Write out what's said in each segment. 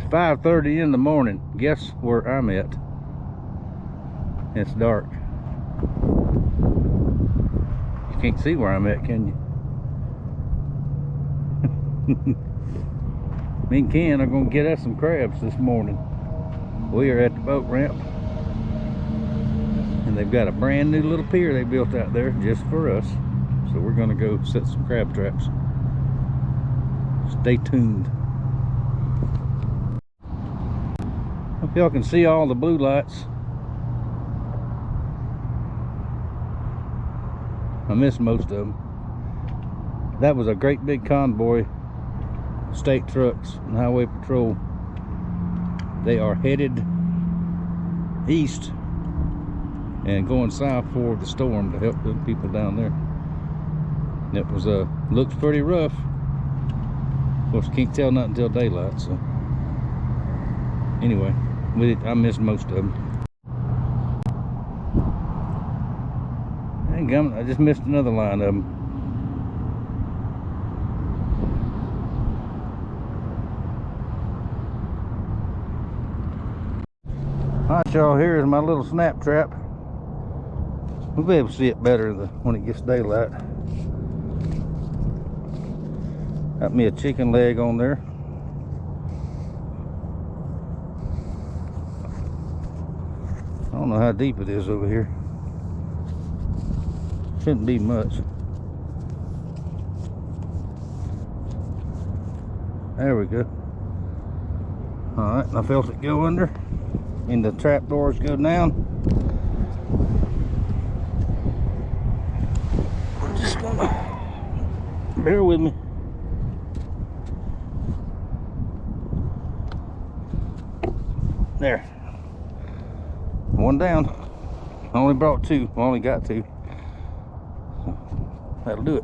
5:30 in the morning. Guess where I'm at? It's dark. You can't see where I'm at, can you? Me and Ken are gonna get us some crabs this morning. We are at the boat ramp, and they've got a brand new little pier they built out there just for us. So we're gonna go set some crab traps. Stay tuned. Hope y'all can see all the blue lights. I missed most of them. That was a great big convoy, state trucks and highway patrol. They are headed east and going south for the storm to help the people down there. It was looks pretty rough. Of course, can't tell nothing until daylight. So anyway, I missed most of them. I just missed another line of them. Alright, y'all, here is my little snap trap. We'll be able to see it better when it gets daylight. Got me a chicken leg on there. I don't know how deep it is over here. Shouldn't be much. There we go. Alright, I felt it go under, and the trap doors go down. I'm just gonna bear with me. There. One down. I only brought two. I only got two. That'll do it.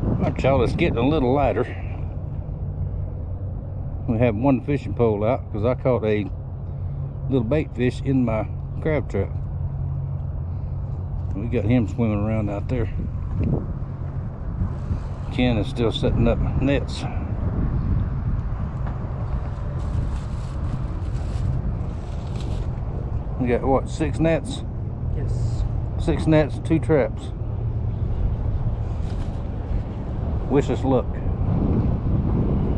Alright, y'all, it's getting a little lighter. We have one fishing pole out because I caught a little bait fish in my crab trap. We got him swimming around out there. Ken is still setting up nets. We got what, 6 nets? Yes. 6 nets, 2 traps. Wish us luck.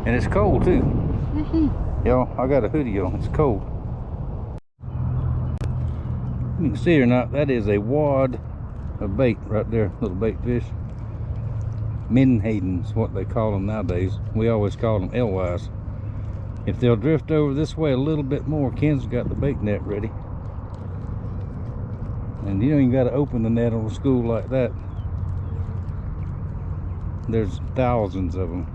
And it's cold too. Y'all, I got a hoodie on. It's cold. You can see it or not, that is a wad of bait right there. Little bait fish. Menhaden's what they call them nowadays. We always call them alewives. If they'll drift over this way a little bit more, Ken's got the bait net ready. And you don't even got to open the net on a school like that. There's thousands of them.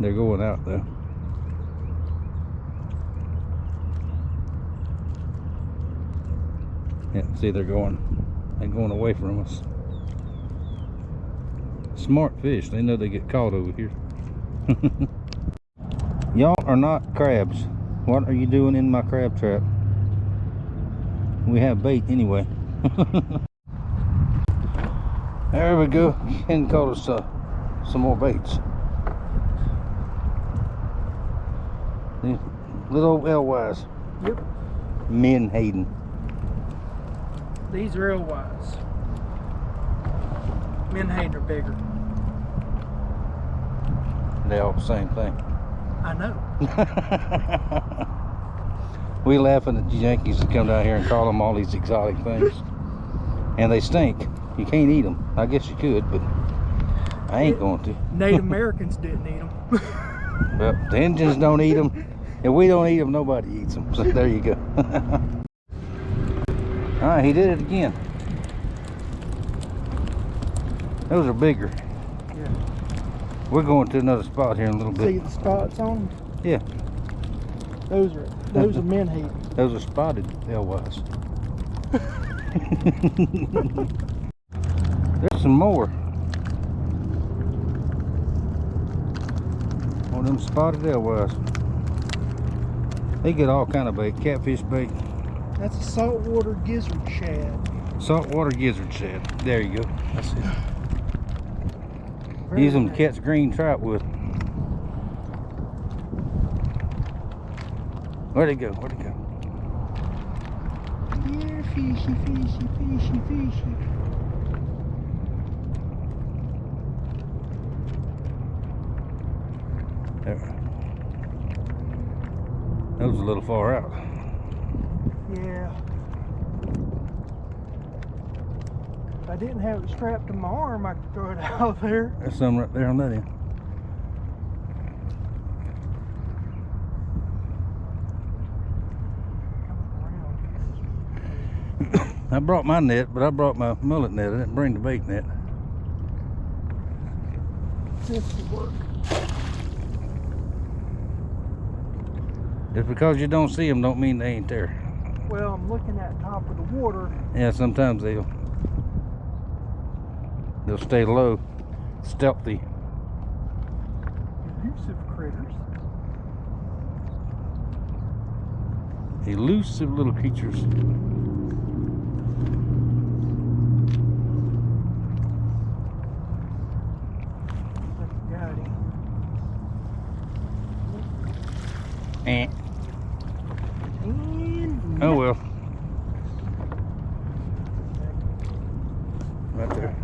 They're going out though. Yeah, see, they're going away from us. Smart fish, they know they get caught over here. Y'all are not crabs. What are you doing in my crab trap? We have bait anyway. There we go. Ken caught us some more baits. These little old alewives. Yep. Menhaden. These are alewives. Menhaden are bigger. They all the same thing. I know. We laughing at the Yankees that come down here and call them all these exotic things. And they stink. You can't eat them. I guess you could, but I ain't going to. Native Americans didn't eat them. Well, the Indians don't eat them. If we don't eat them, nobody eats them. So there you go. Alright, he did it again. Those are bigger. Yeah. We're going to another spot here in a little bit. See the spots on them? Yeah. Those are menhaden. Those are spotted alewives. There's some more. One of them spotted alewives. They get all kind of bait, catfish bait. That's a saltwater gizzard shad. Saltwater gizzard shad. There you go. That's it. Very Use them to nice. catch green trout with. Where'd it go? Where'd it go? Yeah, fishy, fishy, fishy, fishy. There. That was a little far out. Yeah. If I didn't have it strapped to my arm, I could throw it out there. There's some right there on that end. I brought my net, but I brought my mullet net. I didn't bring the bait net. This will work. Just because you don't see them don't mean they ain't there. Well, I'm looking at the top of the water. Yeah, sometimes they'll stay low, stealthy. Elusive critters. Elusive little creatures. Got him. Eh. And Oh well. Right there.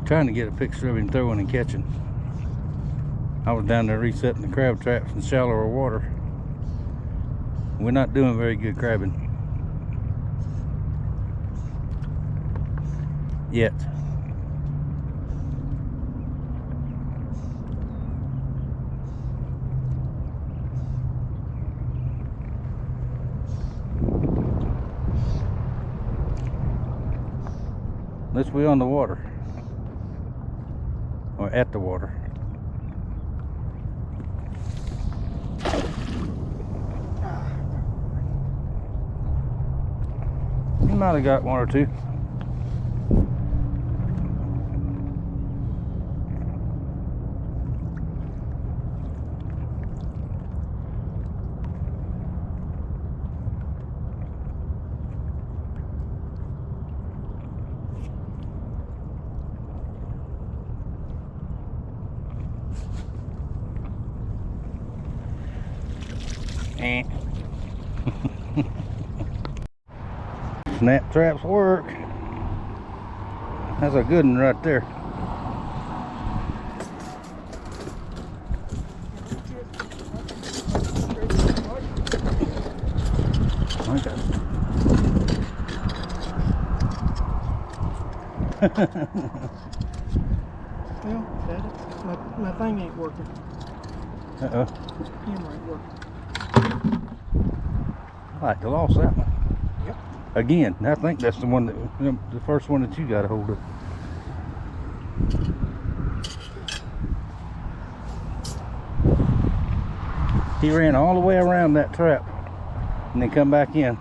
Trying to get a picture of him throwing and catching. I was down there resetting the crab traps in shallower water. We're not doing very good crabbing yet. Unless we're on the water or at the water. You might have got one or two. Snap traps work. That's a good one right there. Okay. well, that it. My thing ain't working. Uh-oh. Camera ain't working. I like to lost that one. Yep. Again, I think that's the one that the first one that you got a hold of. He ran all the way around that trap and then come back in.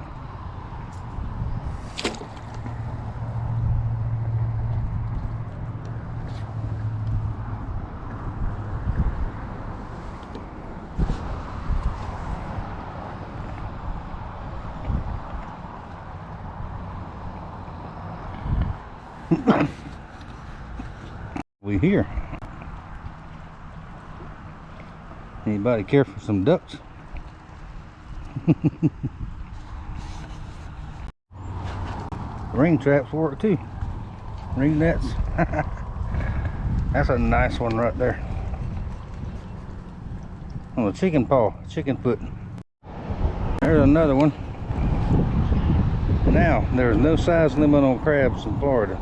We here. Anybody care for some ducks? Ring traps work too. Ring nets. That's a nice one right there. On a chicken paw, chicken foot. There's another one. Now, there's no size limit on crabs in Florida.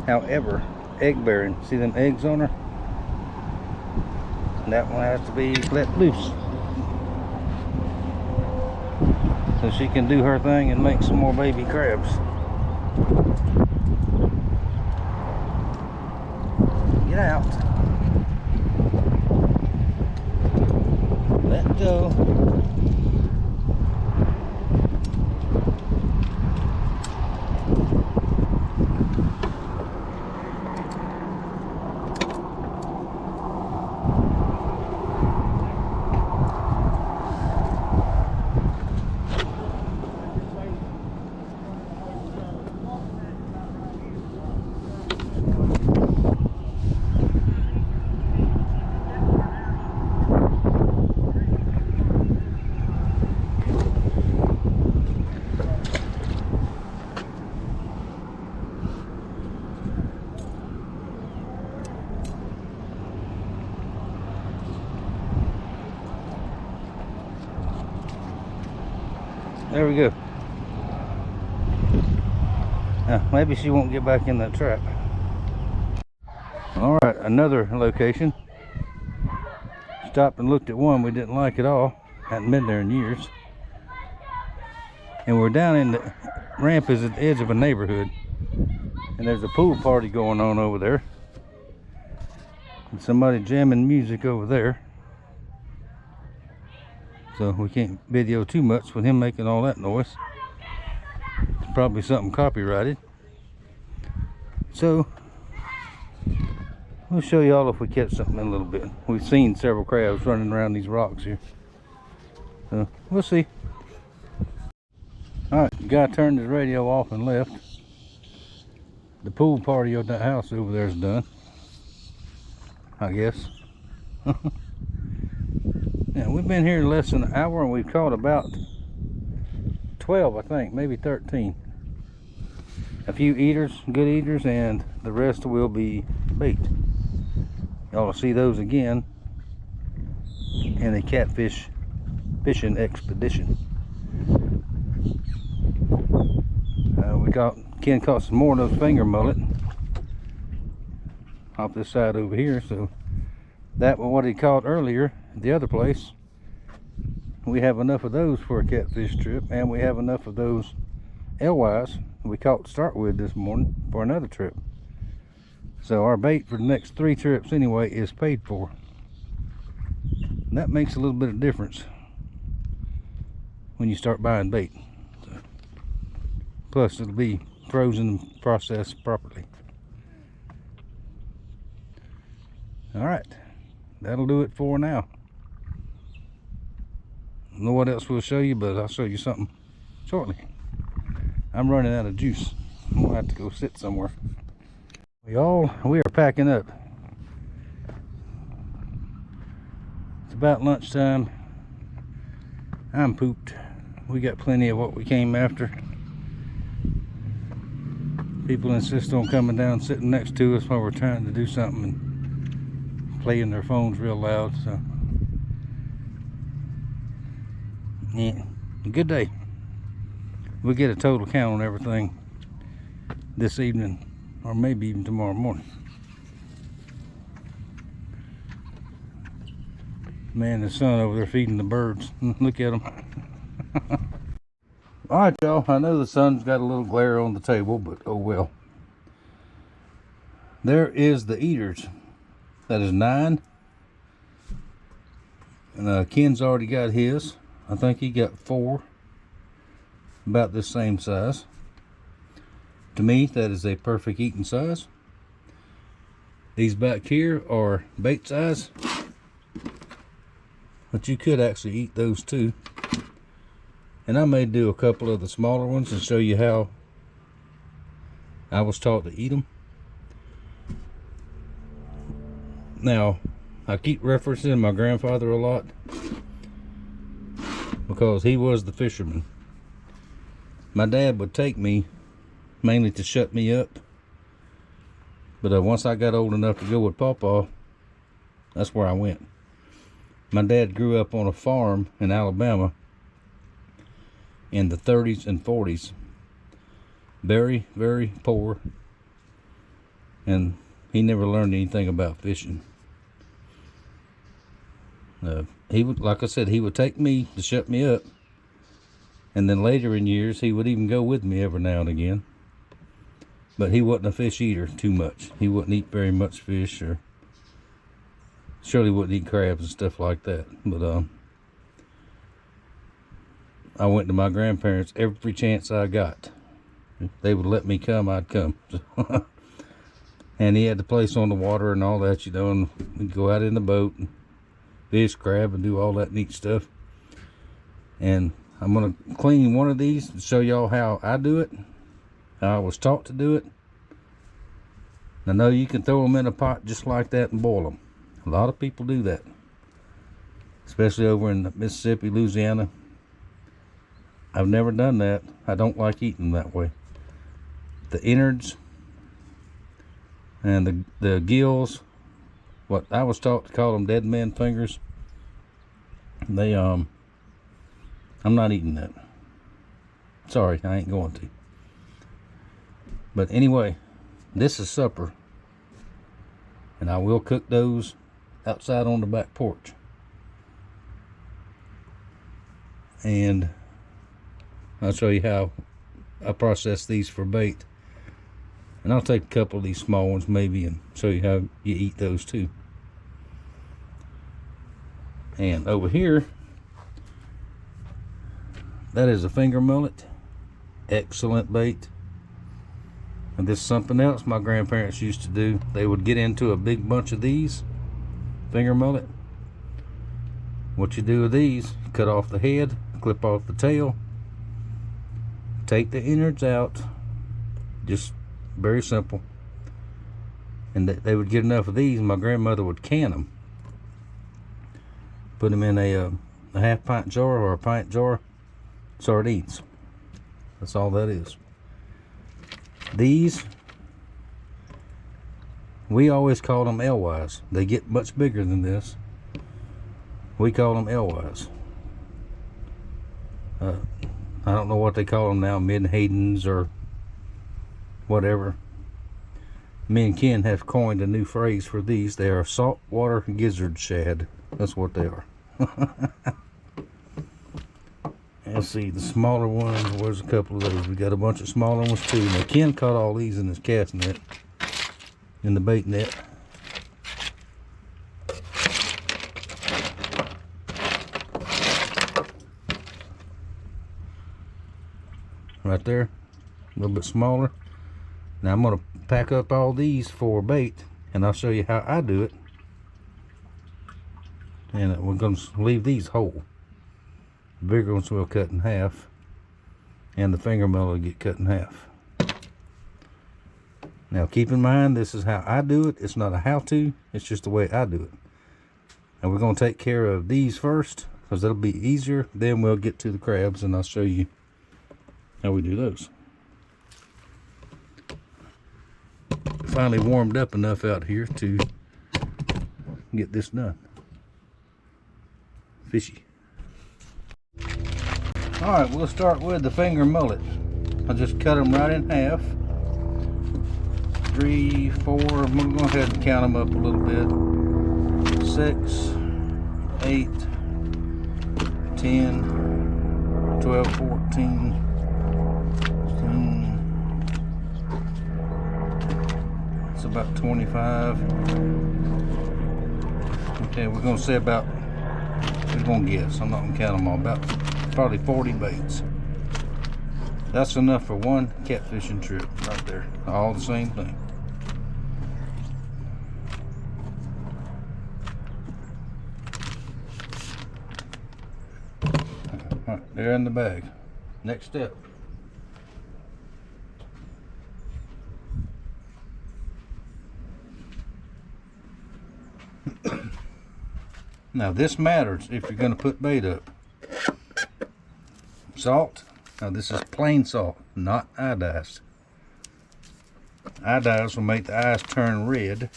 However, egg bearing, see them eggs on her? And that one has to be let loose so she can do her thing and make some more baby crabs. Get out. Let go. There we go. Now, maybe she won't get back in that trap. All right, another location. Stopped and looked at one we didn't like at all. Hadn't been there in years. And we're down in the ramp is at the edge of a neighborhood. And there's a pool party going on over there. And somebody jamming music over there. So we can't video too much with him making all that noise. It's probably something copyrighted. So we'll show y'all if we catch something in a little bit. We've seen several crabs running around these rocks here. So we'll see. Alright, the guy turned his radio off and left. The pool party of that house over there is done, I guess. Yeah, we've been here less than an hour and we've caught about 12, I think, maybe 13. A few eaters, good eaters, and the rest will be bait. Y'all will see those again in a catfish fishing expedition. Ken caught some more of those finger mullet off this side over here, so that was what he caught earlier at the other place. We have enough of those for a catfish trip, and we have enough of those alewives we caught to start with this morning for another trip. So our bait for the next 3 trips anyway is paid for. And that makes a little bit of difference when you start buying bait. So, plus it'll be frozen and processed properly. All right, that'll do it for now. I don't know what else we'll show you, but I'll show you something shortly. I'm running out of juice. I'm gonna have to go sit somewhere. We are packing up. It's about lunchtime. I'm pooped. We got plenty of what we came after. People insist on coming down, sitting next to us while we're trying to do something and playing their phones real loud. So, yeah, good day. We'll get a total count on everything this evening, or maybe even tomorrow morning. Man, the sun over there feeding the birds. Look at them. All right, y'all. I know the sun's got a little glare on the table, but oh well. There is the eaters. That is 9. And Ken's already got his. I think he got 4. About the same size. To me, that is a perfect eating size. These back here are bait size, but you could actually eat those too. And I may do a couple of the smaller ones and show you how I was taught to eat them. Now, I keep referencing my grandfather a lot because he was the fisherman. My dad would take me mainly to shut me up, but once I got old enough to go with Pawpaw, that's where I went. My dad grew up on a farm in Alabama in the 30s and 40s. Very, very poor, and he never learned anything about fishing. He would, like I said, he would take me to shut me up, and then later in years he would even go with me every now and again. But he wasn't a fish eater too much. He wouldn't eat very much fish, or surely wouldn't eat crabs and stuff like that. But I went to my grandparents every chance I got. If they would let me come, I'd come. And he had the place on the water and all that, you know, and we'd go out in the boat and fish, crab, and do all that neat stuff. And I'm gonna clean one of these to show y'all how I do it, how I was taught to do it. I know you can throw them in a pot just like that and boil them. A lot of people do that, especially over in Mississippi, Louisiana. I've never done that. I don't like eating them that way. The innards and the gills, what I was taught to call them dead man fingers, they I'm not eating that. Sorry, I ain't going to. But anyway, this is supper. And I will cook those outside on the back porch. And I'll show you how I process these for bait. And I'll take a couple of these small ones maybe and show you how you eat those too. And over here, that is a finger mullet. Excellent bait. And this is something else my grandparents used to do. They would get into a big bunch of these finger mullet. What you do with these, cut off the head, clip off the tail, take the innards out, just very simple. And they would get enough of these, and my grandmother would can them, put them in a half pint jar or a pint jar, sardines. That's all that is. These, we always call them Elwise. They get much bigger than this. We call them Elwise. I don't know what they call them now, Menhadens or whatever. Me and Ken have coined a new phrase for these. They are saltwater gizzard shad. That's what they are. Let's see, the smaller ones, where's a couple of those? We got a bunch of smaller ones too. Now Ken caught all these in his cast net, in the bait net. Right there, a little bit smaller. Now I'm gonna pack up all these for bait, and I'll show you how I do it. And we're gonna leave these whole. The bigger ones we'll cut in half, and the finger mullet will get cut in half. Now keep in mind, this is how I do it. It's not a how-to, it's just the way I do it. And we're gonna take care of these first, because that'll be easier. Then we'll get to the crabs, and I'll show you how we do those. Finally warmed up enough out here to get this done. Fishy. Alright, we'll start with the finger mullet. I'll just cut them right in half. 3, 4, I'm going to go ahead and count them up a little bit. 6, 8, 10, 12, 14, 15. It's about 25. Okay, we're going to say about, we're going to guess, I'm not going to count them all, about probably 40 baits. That's enough for one catfishing trip right there. All the same thing. All right, they're in the bag. Next step. Now this matters if you're going to put bait up. Salt. Now this is plain salt, not iodized. Iodized will make the eyes turn red.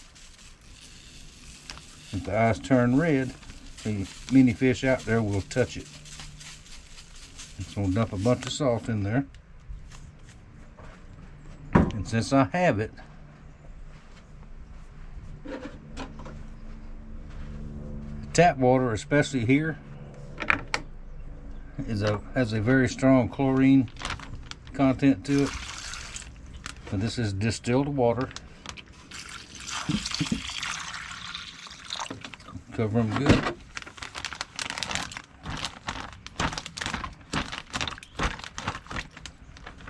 If the eyes turn red, the mini fish out there will touch it. So we'll dump a bunch of salt in there. And since I have it, tap water, especially here, has a very strong chlorine content to it. And this is distilled water. Cover them good.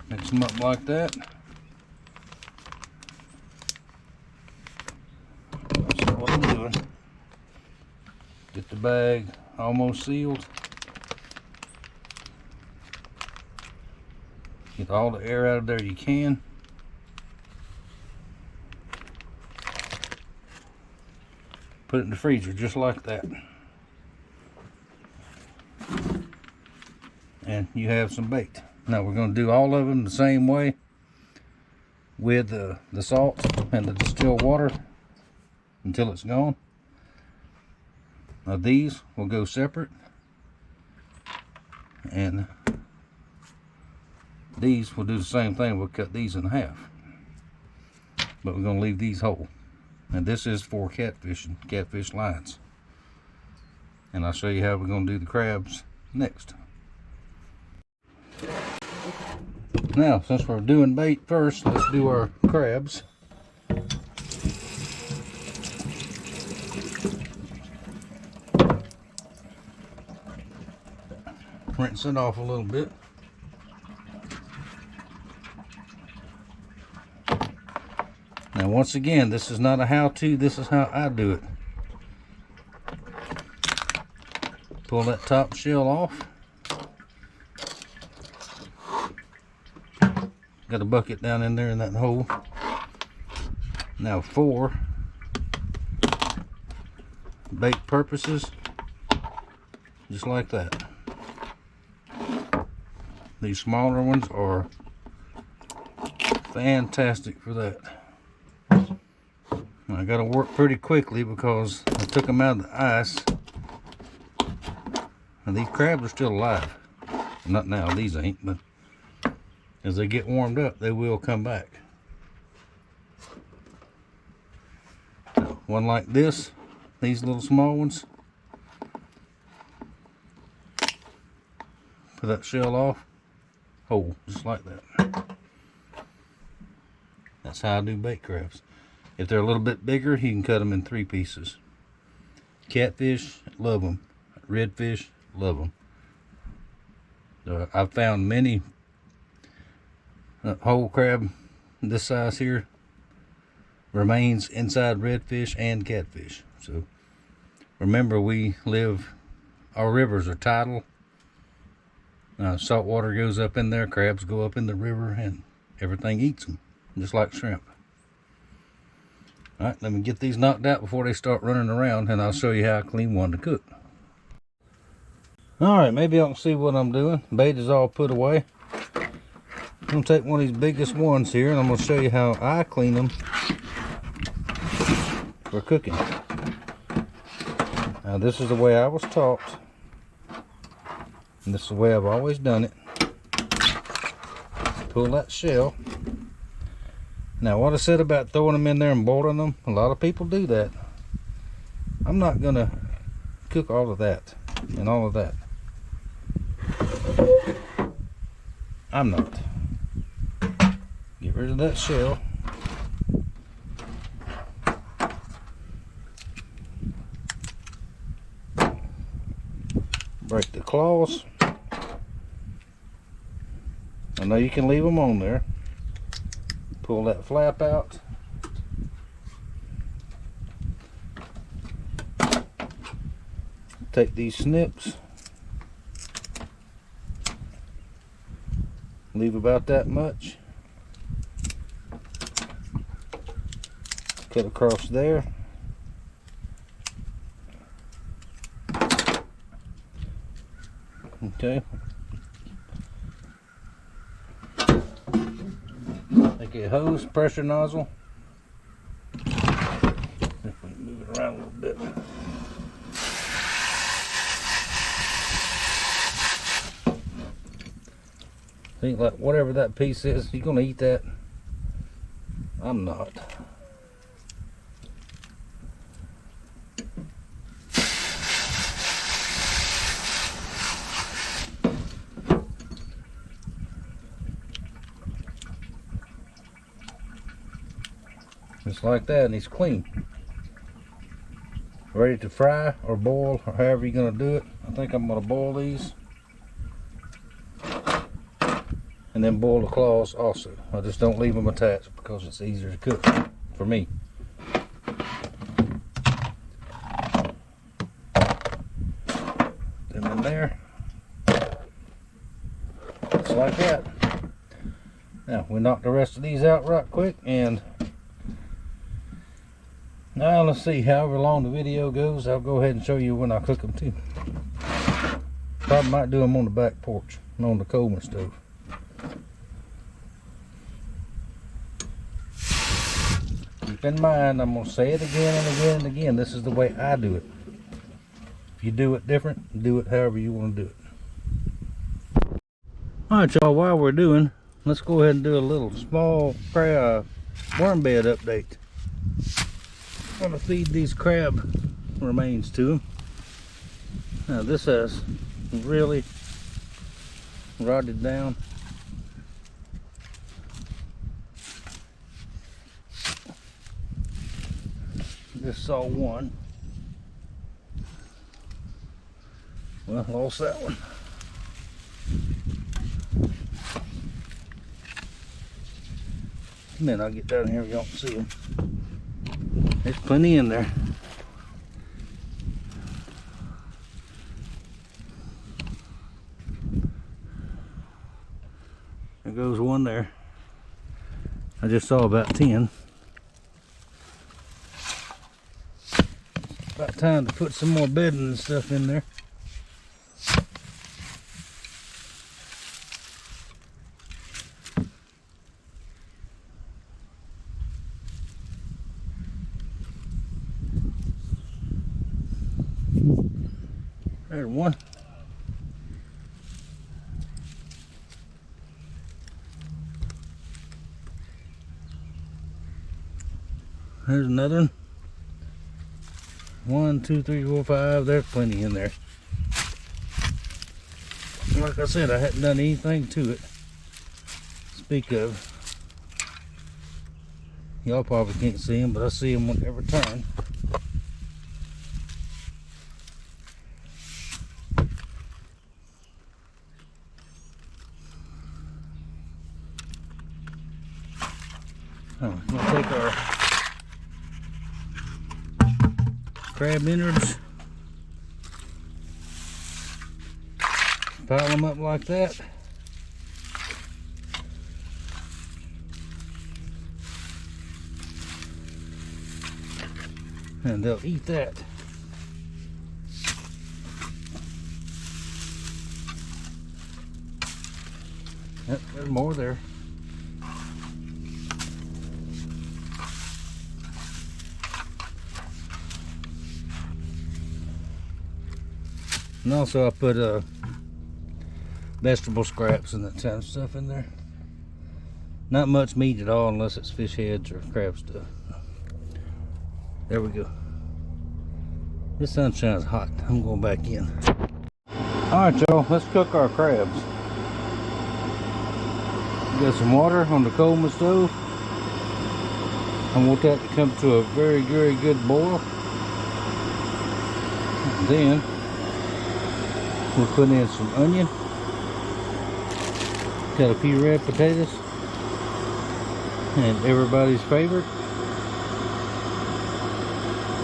Mix them up like that. That's what I'm doing. Get the bag almost sealed. Get all the air out of there you can. Put it in the freezer just like that. And you have some bait. Now we're going to do all of them the same way with the salt and the distilled water until it's gone. Now these will go separate, and These, we'll do the same thing. We'll cut these in half, but we're going to leave these whole. And this is for catfish lines. And I'll show you how we're going to do the crabs next. Now, since we're doing bait first, let's do our crabs. Rinse it off a little bit. Now, once again, this is not a how-to, this is how I do it. Pull that top shell off. Got a bucket down in there in that hole. Now, for bait purposes, just like that. These smaller ones are fantastic for that. I got to work pretty quickly because I took them out of the ice. And these crabs are still alive. Not now, these ain't, but as they get warmed up, they will come back. So, one like this, these little small ones. Put that shell off. Oh, just like that. That's how I do bait crabs. If they're a little bit bigger, you can cut them in 3 pieces. Catfish, love them. Redfish, love them. I've found many whole crab this size here remains inside redfish and catfish. So remember, our rivers are tidal. Salt water goes up in there, crabs go up in the river, and everything eats them, just like shrimp. Alright, let me get these knocked out before they start running around, and I'll show you how I clean one to cook. Alright, maybe y'all can see what I'm doing. Bait is all put away. I'm going to take one of these biggest ones here, and I'm going to show you how I clean them for cooking. Now, this is the way I was taught, and this is the way I've always done it. Pull that shell. Now, what I said about throwing them in there and boiling them, a lot of people do that. I'm not going to cook all of that and all of that. I'm not. Get rid of that shell. Break the claws. I know you can leave them on there. Pull that flap out. Take these snips. Leave about that much. Cut across there. Okay. Take a hose, pressure nozzle. If we move it around a little bit. Think like whatever that piece is, you're gonna eat that. I'm not. Just like that, and it's clean. Ready to fry or boil, or however you're gonna do it. I think I'm gonna boil these. And then boil the claws also. I just don't leave them attached because it's easier to cook for me. Them in there. Just like that. Now we knock the rest of these out right quick, and now let's see, however long the video goes, I'll go ahead and show you when I cook them too. Probably might do them on the back porch and on the Coleman stove. Keep in mind, I'm going to say it again and again and again, this is the way I do it. If you do it different, do it however you want to do it. Alright y'all, while we're doing let's go ahead and do a little small crab worm bed update. I'm gonna feed these crab remains to them. Now this has really rotted down. Just saw one. Well, lost that one. And then I'll get down here, y'all can see them. There's plenty in there. There goes one there. I just saw about 10. About time to put some more bedding and stuff in there. There's one. There's another one. 1, 2, 3, 4, 5. There's plenty in there. Like I said, I hadn't done anything to it. Speak of. Y'all probably can't see them, but I see them whenever I turn. Oh, we'll take our crab innards, pile them up like that, and they'll eat that. Yep, there's more there. And also I put vegetable scraps and that kind of stuff in there. Not much meat at all unless it's fish heads or crab stuff. There we go. This sunshine's hot. I'm going back in. Alright y'all, let's cook our crabs. We got some water on the Coleman stove. I want that to come to a very, very good boil. And then we'll put in some onion. Got a few red potatoes. And everybody's favorite,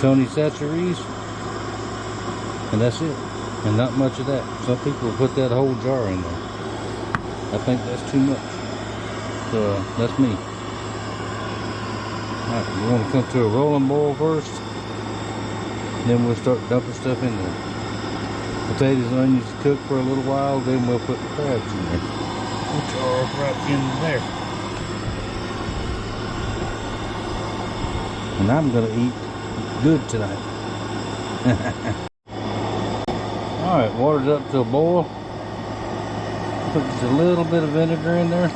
Tony Chachere's. And that's it. And not much of that. Some people put that whole jar in there. I think that's too much. So that's me. Alright, we want to come to a rolling boil first. Then we'll start dumping stuff in there. Potatoes and onions cook for a little while, then we'll put the crabs in there, which are right in there. And I'm gonna eat good tonight. Alright, water's up to a boil. Put just a little bit of vinegar in there.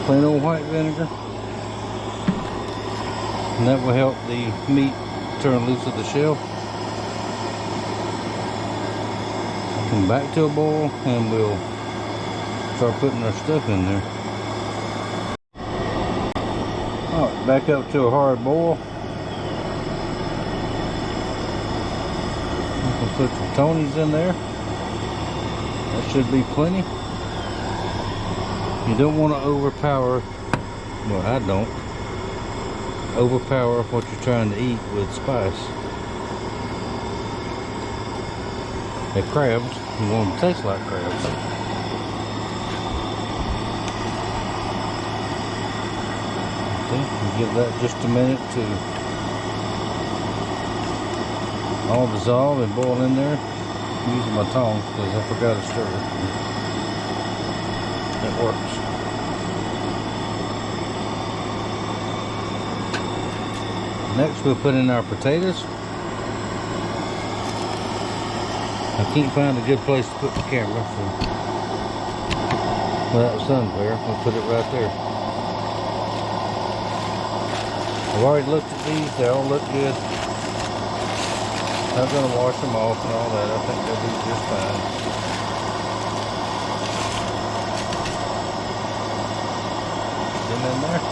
Plain old white vinegar. And that will help the meat turn loose of the shell. Come back to a boil and we'll start putting our stuff in there. Alright, back up to a hard boil. We can put some Tonys in there. That should be plenty. You don't want to overpower, well I don't, overpower what you're trying to eat with spice. They're crabs, you want them to taste like crabs. Okay, we'll give that just a minute to all dissolve and boil in there. I'm using my tongs because I forgot to stir it. It works. Next we'll put in our potatoes. I can't find a good place to put the camera, so Well, that sun's there. We'll put it right there. I've already looked at these. They all look good. I'm going to wash them off and all that. I think they'll be just fine. Get them in there.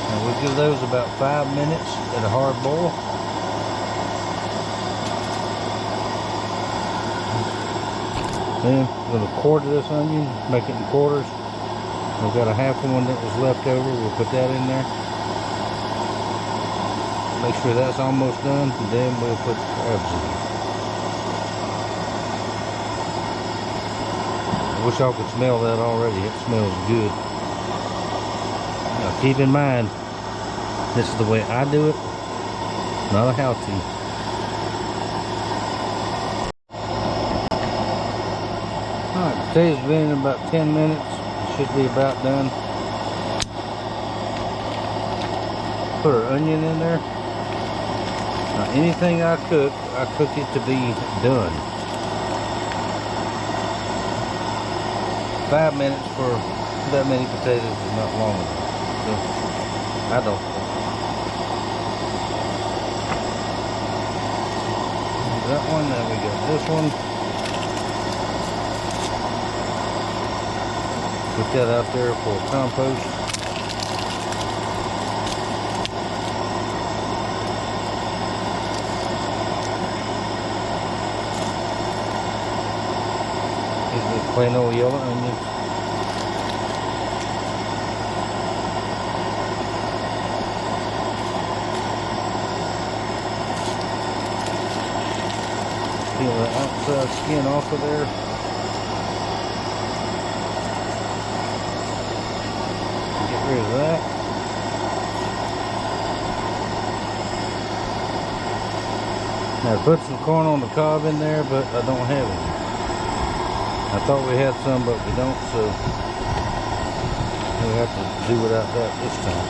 And we'll give those about 5 minutes at a hard boil. Then we're going to quarter this onion, make it in quarters. We've got a half one that was left over. We'll put that in there. Make sure that's almost done, and then we'll put the crabs in. I wish y'all could smell that already. It smells good. Now keep in mind, this is the way I do it, not a how-to. Alright, potatoes been in about 10 minutes. It should be about done. Put our onion in there. Now anything I cook it to be done. 5 minutes for that many potatoes is not long enough. So, I don't think. That one, then we got this one. Put that out there for compost. Here's the plain old yellow onions. Peel the outside skin off of there. Rid of that. Now I put some corn on the cob in there, but I don't have any. I thought we had some, but we don't, so we'll have to do without that this time.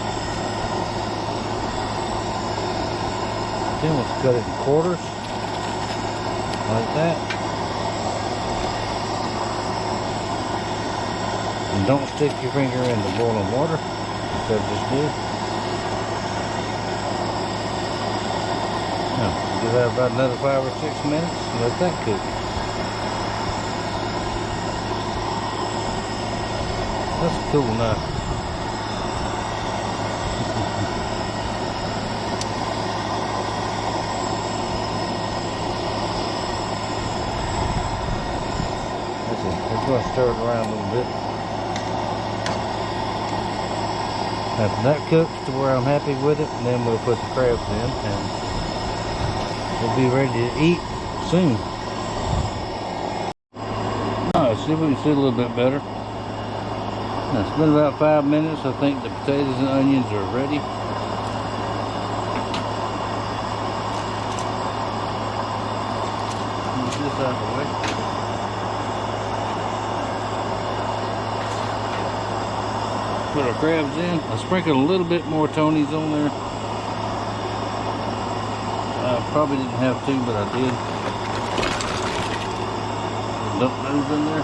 Then we'll cut it in quarters, like that. And don't stick your finger in the boiling water, which I just did. Now, give that about another 5 or 6 minutes and let that cook. That's cool now. That's it. We're going to stir it around a little bit. After that cooks to where I'm happy with it, and then we'll put the crabs in, and we'll be ready to eat soon. Alright, see if we can see a little bit better. Now, it's been about 5 minutes. I think the potatoes and onions are ready. Move this out of the way. Put our crabs in. I sprinkled a little bit more Tony's on there. I probably didn't have to, but I did. Dump those in there.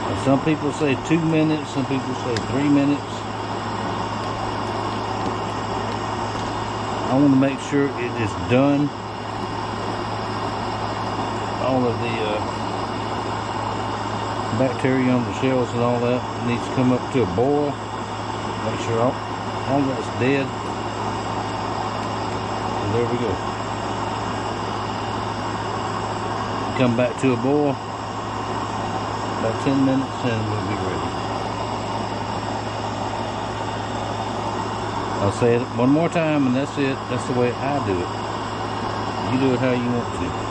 Now, some people say 2 minutes, some people say 3 minutes. I want to make sure it is done. All of the bacteria on the shells and all that needs to come up to a boil. Make sure all that's dead. And there we go. Come back to a boil. About 10 minutes and we'll be ready. I'll say it one more time and that's it. That's the way I do it. You do it how you want to.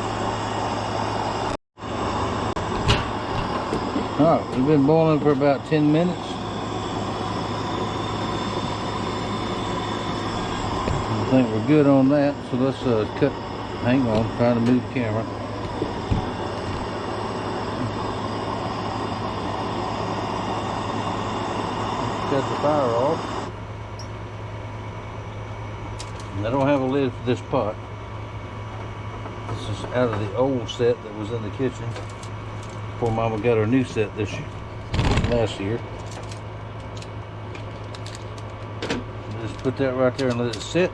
Alright, we've been boiling for about 10 minutes. I think we're good on that, so let's cut. Hang on, I'm trying to move the camera. Cut the fire off. I don't have a lid for this pot. This is out of the old set that was in the kitchen before Mama got her new set last year. Just put that right there and let it sit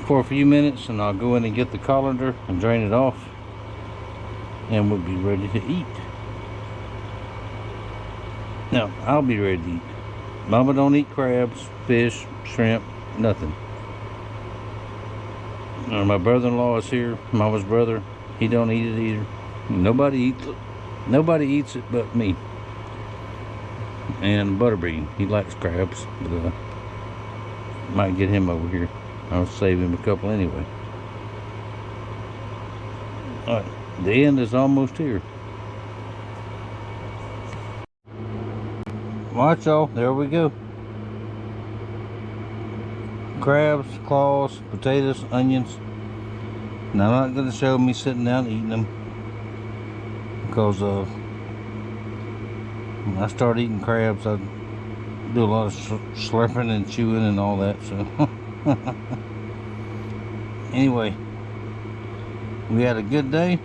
for a few minutes, and I'll go in and get the colander and drain it off, and we'll be ready to eat. Now, I'll be ready to eat. Mama don't eat crabs, fish, shrimp, nothing. My brother-in-law is here, Mama's brother. He don't eat it either. Nobody eats it but me. And Butterbean, he likes crabs, but might get him over here. I'll save him a couple anyway. Alright, the end is almost here. Watch y'all, there we go. Crabs, claws, potatoes, onions. Now I'm not going to show me sitting down eating them, because when I start eating crabs, I do a lot of slurping and chewing and all that. So anyway, we had a good day.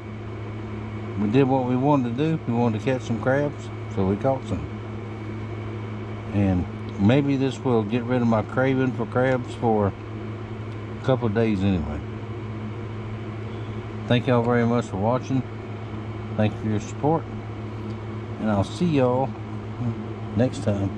We did what we wanted to do. We wanted to catch some crabs, so we caught some. And maybe this will get rid of my craving for crabs for a couple of days anyway. Thank y'all very much for watching. Thank you for your support. And I'll see y'all next time.